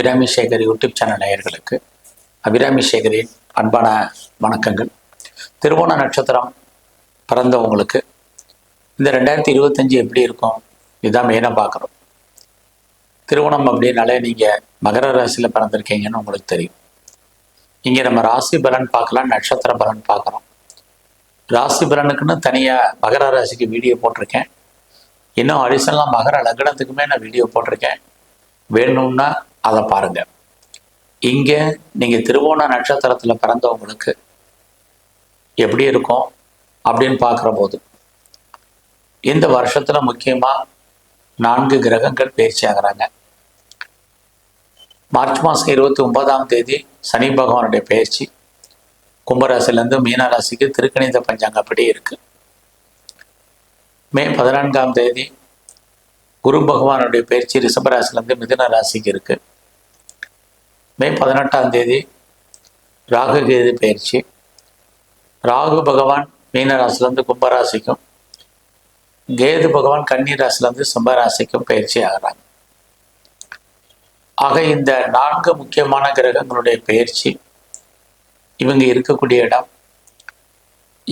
Abirami Sekar YouTube channel நேயர்களுக்கு அபிராமி சேகரின் அன்பான வணக்கங்கள். திருவோண நட்சத்திரம் பிறந்தவங்களுக்கு இந்த 2025 எப்படி இருக்கும், இதுதான் மெயினாக பார்க்குறோம். திருவோணம் அப்படின்னாலே நீங்கள் மகர ராசியில் பிறந்திருக்கீங்கன்னு உங்களுக்கு தெரியும். இங்கே நம்ம ராசி பலன் பார்க்கலாம், நட்சத்திர பலன் பார்க்குறோம். ராசி பலனுக்குன்னு தனியாக மகர ராசிக்கு வீடியோ போட்டிருக்கேன். இன்னும் அடிஷனலாக மகர லக்னத்துக்குமே நான் வீடியோ போட்டிருக்கேன். வேணும்னா அதை பாருங்க. இங்கே நீங்கள் திருவோண நட்சத்திரத்தில் பிறந்தவங்களுக்கு எப்படி இருக்கும் அப்படின்னு பார்க்குற போது, இந்த வருஷத்தில் முக்கியமாக 4 கிரகங்கள் பயிற்சி ஆகிறாங்க. மார்ச் மாதம் 29ஆம் தேதி சனி பகவானுடைய பயிற்சி கும்பராசிலேருந்து மீனராசிக்கு திருக்கணித பஞ்சாங்கப்படி இருக்கு. மே 14ஆம் தேதி குரு பகவானுடைய பயிற்சி ரிஷபராசிலேருந்து மிதுன ராசிக்கு இருக்கு. மே 18ஆம் தேதி ராகு கேது பயிற்சி. ராகு பகவான் மீனராசிலேருந்து கும்பராசிக்கும், கேது பகவான் கன்னி ராசிலேருந்து சிம்மராசிக்கும் பயிற்சி ஆகிறாங்க. ஆக இந்த 4 முக்கியமான கிரகங்களுடைய பயிற்சி, இவங்க இருக்கக்கூடிய இடம்,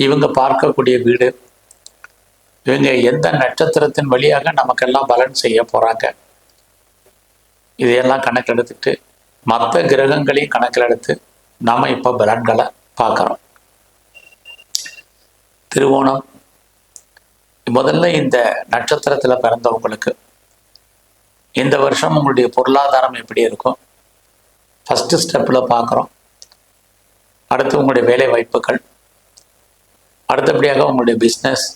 இவங்க பார்க்கக்கூடிய வீடு, இவங்க எந்த நட்சத்திரத்தின் வழியாக நமக்கெல்லாம் பலன் செய்ய போறாங்க, இதையெல்லாம் கணக்கெடுத்துட்டு மற்ற கிரகங்களையும் கணக்கில் எடுத்து நாம இப்போ பலன்களை பார்க்குறோம். திருவோணம் முதல்ல இந்த நட்சத்திரத்தில் பிறந்தவங்களுக்கு இந்த வருஷம் உங்களுடைய பொருளாதாரம் எப்படி இருக்கும் ஃபஸ்ட்டு ஸ்டெப்பில் பார்க்குறோம். அடுத்து உங்களுடைய வேலை வாய்ப்புகள், அடுத்தபடியாக உங்களுடைய பிஸ்னஸ்,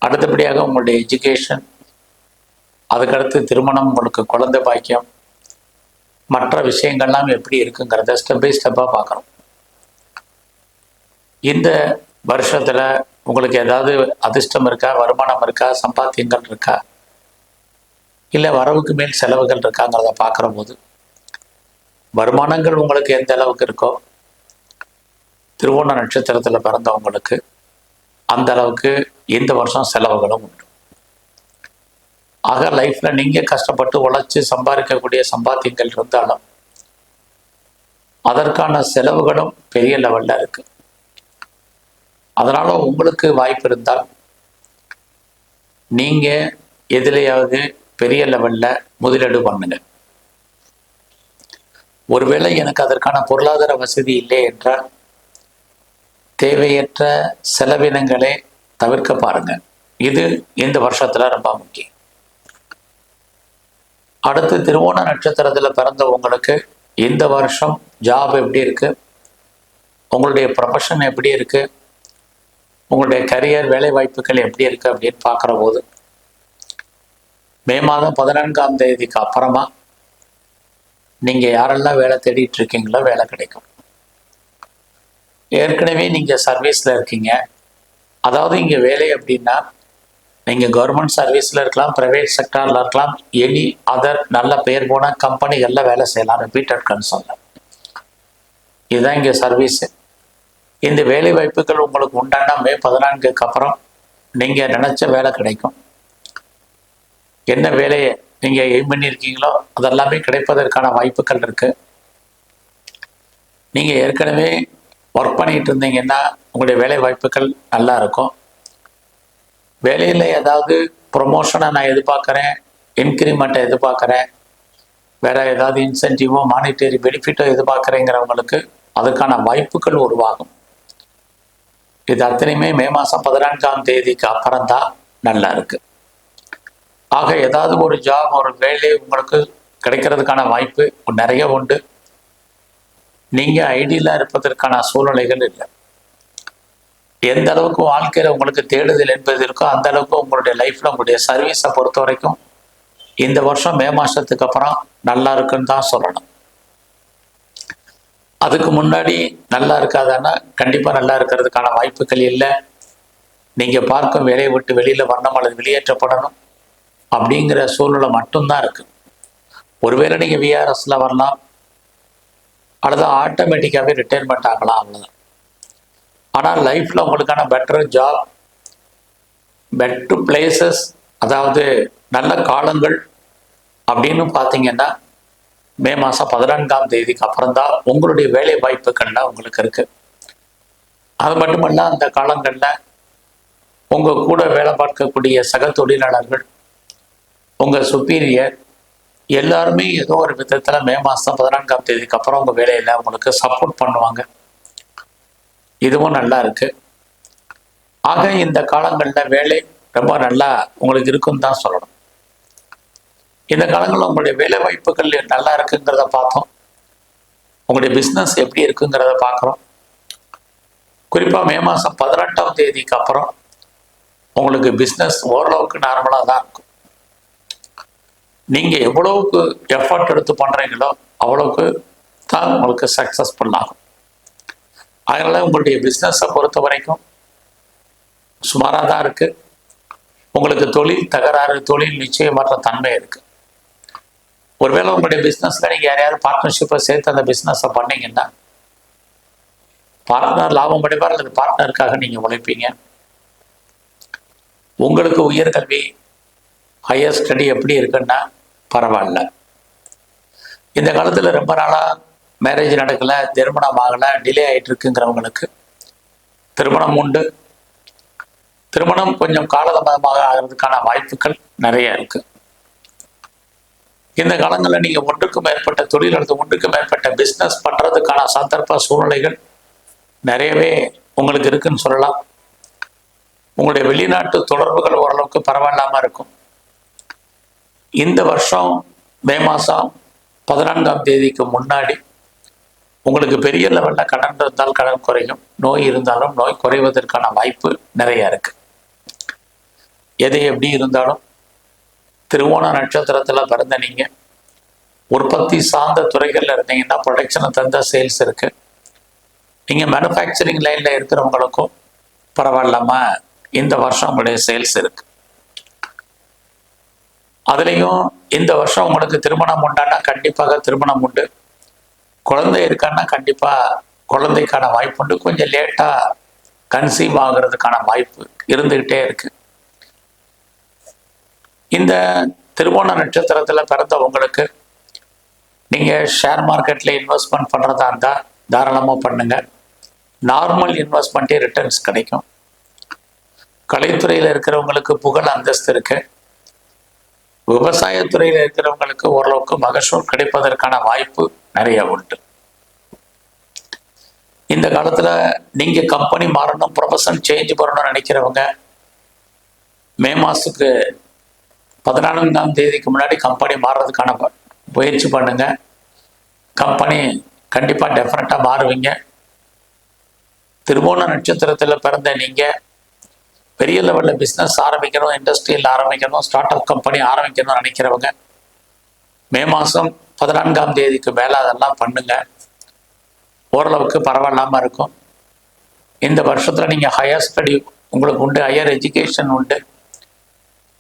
அடுத்தபடியாக உங்களுடைய எஜுகேஷன், அதுக்கடுத்து திருமணம், உங்களுக்கு குழந்தை பாக்கியம், மற்ற விஷயங்கள்லாம் எப்படி இருக்குங்கிறத ஸ்டெப் பை ஸ்டெப்பாக பார்க்குறோம். இந்த வருஷத்தில் உங்களுக்கு ஏதாவது அதிர்ஷ்டம் இருக்கா, வருமானம் இருக்கா, சம்பாத்தியங்கள் இருக்கா, இல்லை வரவுக்கு மேல் செலவுகள் இருக்காங்கிறத பார்க்குற போது, வருமானங்கள் உங்களுக்கு எந்த அளவுக்கு இருக்கோ திருவோண நட்சத்திரத்தில் பிறந்தவங்களுக்கு அந்த அளவுக்கு இந்த வருஷம் செலவுகளும் உண்டு. ஆக லைஃப்பில் நீங்கள் கஷ்டப்பட்டு உழைச்சி சம்பாதிக்கக்கூடிய சம்பாத்தியங்கள் இருந்தாலும் அதற்கான செலவுகளும் பெரிய லெவலில் இருக்கு. அதனால் உங்களுக்கு வாய்ப்பு இருந்தால் நீங்கள் எதிலையாவது பெரிய லெவலில் முதலீடு பண்ணுங்க. ஒருவேளை எனக்கு அதற்கான பொருளாதார வசதி இல்லை என்றால் தேவையற்ற செலவினங்களை தவிர்க்க பாருங்க. இது இந்த வருஷத்துல ரொம்ப முக்கியம். அடுத்து திருவோண நட்சத்திரத்தில் பிறந்தவங்களுக்கு இந்த வருஷம் ஜாப் எப்படி இருக்கு, உங்களுடைய ப்ரொஃபஷன் எப்படி இருக்கு, உங்களுடைய கரியர் வேலை வாய்ப்புகள் எப்படி இருக்கு அப்படின்னு பார்க்குற போது, மே மாதம் 14ஆம் தேதிக்கு அப்புறமா நீங்கள் யாரெல்லாம் வேலை தேடிட்டு இருக்கீங்களோ வேலை கிடைக்கும். ஏற்கனவே நீங்கள் சர்வீஸில் இருக்கீங்க, அதாவது இங்கே வேலை அப்படின்னா நீங்கள் கவர்மெண்ட் சர்வீஸில் இருக்கலாம், ப்ரைவேட் செக்டாரில் இருக்கலாம், எனி அதர் நல்ல பெயர் போன கம்பெனிகளில் வேலை செய்யலாம், ரிப்பீட்டட் கன்சர்னில். இதுதான் இங்கே சர்வீஸு. இந்த வேலை வாய்ப்புகள் உங்களுக்கு உண்டானா மே 14க்கு அப்புறம் நீங்கள் நினச்ச வேலை கிடைக்கும். என்ன வேலையை நீங்கள் எய்ம் பண்ணியிருக்கீங்களோ அதெல்லாமே கிடைப்பதற்கான வாய்ப்புகள் இருக்குது. நீங்கள் ஏற்கனவே ஒர்க் பண்ணிகிட்டு இருந்தீங்கன்னா உங்களுடைய வேலை வாய்ப்புகள் நல்லா இருக்கும். வேலையில் ஏதாவது ப்ரொமோஷனை நான் எதிர்பார்க்குறேன், இன்க்ரிமெண்ட்டை எதிர்பார்க்குறேன், வேறு ஏதாவது இன்சென்டிவோ மானிட்டரி பெனிஃபிட்டோ எதிர்பார்க்குறேங்கிறவங்களுக்கு அதுக்கான வாய்ப்புகள் உருவாகும். இது அத்தனையுமே மே மாதம் 14ஆம் தேதிக்கு அப்புறம் தான் நல்லா இருக்குது. ஆக ஏதாவது ஒரு ஜாப், ஒரு வேலை உங்களுக்கு கிடைக்கிறதுக்கான வாய்ப்பு நிறைய உண்டு. நீங்கள் ஐடியலாக இருப்பதற்கான சூழ்நிலைகள் இல்லை. எந்த அளவுக்கு வாழ்க்கையில் உங்களுக்கு தேடுதல் என்பது இருக்கோ அந்த அளவுக்கு உங்களுடைய லைஃப்பில் உங்களுடைய சர்வீஸை பொறுத்த வரைக்கும் இந்த வருஷம் மே மாதத்துக்கு அப்புறம் நல்லா இருக்குன்னு தான் சொல்லணும். அதுக்கு முன்னாடி நல்லா இருக்காதான்னா கண்டிப்பாக நல்லா இருக்கிறதுக்கான வாய்ப்புகள் இல்லை. நீங்கள் பார்க்கும் வேலையை விட்டு வெளியில் வரணும் அல்லது வெளியேற்றப்படணும் அப்படிங்கிற சூழ்நிலை மட்டும்தான் இருக்குது. ஒருவேளை நீங்கள் விஆர்எஸில் வரலாம் அல்லது ஆட்டோமேட்டிக்காகவே ரிட்டைர்மெண்ட் ஆகலாம், அவ்வளோதான். ஆனால் லைஃப்பில் உங்களுக்கான பெட்டர் ஜாப், பெட்டர் பிளேசஸ், அதாவது நல்ல காலங்கள் அப்படின்னு பார்த்தீங்கன்னா மே மாதம் 14ஆம் தேதிக்கு அப்புறம் தான் உங்களுடைய வேலை வாய்ப்புகள்லாம் உங்களுக்கு இருக்கு. அது மட்டுமல்ல, அந்த காலங்களில் உங்கள் கூட வேலை பார்க்கக்கூடிய சக தொழிலாளர்கள், உங்கள் சுப்பீரியர் எல்லாருமே ஏதோ ஒரு விதத்தில் மே மாதம் 14ஆம் தேதிக்கு அப்புறம் உங்கள் வேலையில் உங்களுக்கு சப்போர்ட் பண்ணுவாங்க. இதுவும் நல்லா இருக்கு. ஆக இந்த காலங்களில் வேலை ரொம்ப நல்லா உங்களுக்கு இருக்குன்னு தான் சொல்லணும். இந்த காலங்களில் உங்களுடைய வேலை வாய்ப்புகள் நல்லா இருக்குங்கிறத பார்த்தோம். உங்களுடைய பிஸ்னஸ் எப்படி இருக்குங்கிறத பார்க்குறோம். குறிப்பாக மே மாதம் 18ஆம் தேதிக்கு அப்புறம் உங்களுக்கு பிஸ்னஸ் ஓரளவுக்கு நார்மலாக தான் இருக்கும். நீங்கள் எவ்வளவுக்கு எஃபர்ட் எடுத்து பண்ணுறீங்களோ அவ்வளவுக்கு தான் உங்களுக்கு சக்ஸஸ்ஃபுல் ஆகும். அதனால் உங்களுடைய பிஸ்னஸை பொறுத்த வரைக்கும் சுமாராக தான் இருக்குது. உங்களுக்கு தொழில் தகராறு, தொழில் நிச்சயமற்ற தன்மை இருக்குது. ஒருவேளை உங்களுடைய பிஸ்னஸில் நீங்கள் யாரையாவது பார்ட்னர்ஷிப்பை சேர்த்து அந்த பிஸ்னஸை பண்ணீங்கன்னா பார்ட்னர் லாபம் அடைவார் அல்லது பார்ட்னருக்காக நீங்கள் உழைப்பீங்க. உங்களுக்கு உயர்கல்வி, ஹையர் ஸ்டடி எப்படி இருக்குன்னா பரவாயில்ல. இந்த காலத்தில் ரொம்ப நாளாக மேரேஜ் நடக்கலை, திருமணம் ஆகலை, டிலே ஆகிட்டு இருக்குங்கிறவங்களுக்கு திருமணம் உண்டு. திருமணம் கொஞ்சம் காலதாமதமாக ஆகிறதுக்கான வாய்ப்புகள் நிறைய இருக்கு. இந்த காலங்களில் நீங்கள் ஒன்றுக்கு மேற்பட்ட தொழில் அல்லது ஒன்றுக்கு மேற்பட்ட பிஸ்னஸ் பண்ணுறதுக்கான சந்தர்ப்ப சூழ்நிலைகள் நிறையவே உங்களுக்கு இருக்குன்னு சொல்லலாம். உங்களுடைய வெளிநாட்டு தொடர்புகள் ஓரளவுக்கு பரவாயில்லாமல் இருக்கும். இந்த வருஷம் மே மாதம் 14ஆம் தேதிக்கு முன்னாடி உங்களுக்கு பெரிய லெவலில் கடன் இருந்தால் கடன் குறையும், நோய் இருந்தாலும் நோய் குறைவதற்கான வாய்ப்பு நிறைய இருக்கு. எது எப்படி இருந்தாலும் திருவோண நட்சத்திரத்தில் பிறந்த நீங்கள் உற்பத்தி சார்ந்த துறைகளில் இருந்தீங்கன்னா ப்ரொடக்ஷனை தந்த சேல்ஸ் இருக்கு. நீங்கள் மேனுஃபேக்சரிங் லைனில் இருக்கிறவங்களுக்கும் பரவாயில்லாமல் இந்த வருஷம் உங்களுடைய சேல்ஸ் இருக்கு. அதுலேயும் இந்த வருஷம் உங்களுக்கு திருமணம் உண்டானா கண்டிப்பாக திருமணம் உண்டு. குழந்தை இருக்கான்னா கண்டிப்பாக குழந்தைக்கான வாய்ப்பு உண்டு. கொஞ்சம் லேட்டாக கன்சீவ் ஆகிறதுக்கான வாய்ப்பு இருந்துக்கிட்டே இருக்கு. இந்த திருவோண நட்சத்திரத்தில் பிறந்த உங்களுக்கு நீங்கள் ஷேர் மார்க்கெட்டில் இன்வெஸ்ட்மெண்ட் பண்ணுறதா இருந்தால் தாராளமாக பண்ணுங்க. நார்மல் இன்வெஸ்ட்மெண்ட்டே ரிட்டர்ன்ஸ் கிடைக்கும். கலைத்துறையில் இருக்கிறவங்களுக்கு புகழ் அந்தஸ்து இருக்கு. விவசாயத்துறையில் இருக்கிறவங்களுக்கு ஓரளவுக்கு மகசூல் கிடைப்பதற்கான வாய்ப்பு நிறைய உண்டு. இந்த காலத்தில் நீங்கள் கம்பெனி மாறணும், ப்ரொஃபஷன் சேஞ்ச் பண்ணணும்னு நினைக்கிறவங்க மே மாதத்துக்கு 14ஆம் தேதிக்கு முன்னாடி கம்பெனி மாறுறதுக்கான முயற்சி பண்ணுங்க. கம்பெனி கண்டிப்பாக டெஃபினட்டாக மாறுவீங்க. திருவோண நட்சத்திரத்தில் பிறந்த நீங்கள் பெரிய லெவலில் பிஸ்னஸ் ஆரம்பிக்கணும், இண்டஸ்ட்ரியில் ஆரம்பிக்கணும், ஸ்டார்ட் அப் கம்பெனி ஆரம்பிக்கணும்னு நினைக்கிறவங்க மே மாதம் 14ஆம் தேதிக்கு மேலே அதெல்லாம் பண்ணுங்க. ஓரளவுக்கு பரவாயில்லாமல் இருக்கும். இந்த வருஷத்தில் நீங்கள் ஹையர் ஸ்டடி உங்களுக்கு உண்டு, ஹையர் எஜுகேஷன் உண்டு.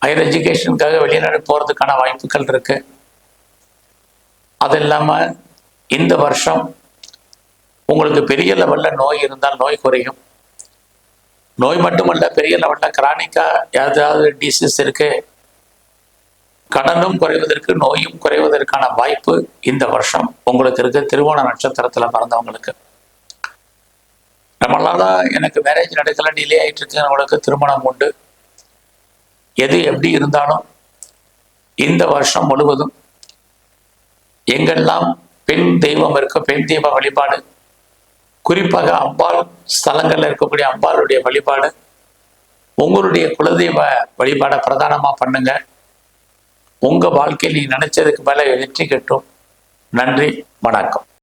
ஹையர் எஜுகேஷனுக்காக வெளிநாடு போகிறதுக்கான வாய்ப்புகள் இருக்கு. அது இல்லாமல் இந்த வருஷம் உங்களுக்கு பெரிய லெவலில் நோய் இருந்தால் நோய் குறையும். நோய் மட்டுமல்ல, பெரிய லெவலில் கிரானிக்காக ஏதாவது டிசீஸ் இருக்கு, கடனும் குறைவதற்கு நோயும் குறைவதற்கான வாய்ப்பு இந்த வருஷம் உங்களுக்கு இருக்கு. திருவோண நட்சத்திரத்தில் பிறந்தவங்களுக்கு ரொம்ப நாளாக எனக்கு மேரேஜ் நடக்கல, டிலே ஆகிட்டு இருக்குங்களுக்கு திருமணம் உண்டு. எது எப்படி இருந்தாலும் இந்த வருஷம் முழுவதும் எங்கெல்லாம் பெண் தெய்வம் இருக்க பெண் தெய்வ வழிபாடு, குறிப்பாக அம்பாள் ஸ்தலங்களில் இருக்கக்கூடிய அம்பாளுடைய வழிபாடு, உங்களுடைய குலதெய்வ வழிபாடை பிரதானமாக பண்ணுங்க. உங்கள் வாழ்க்கையில் நீங்கள் நினைச்சதுக்கு மேலே வெற்றி கிட்டும். நன்றி, வணக்கம்.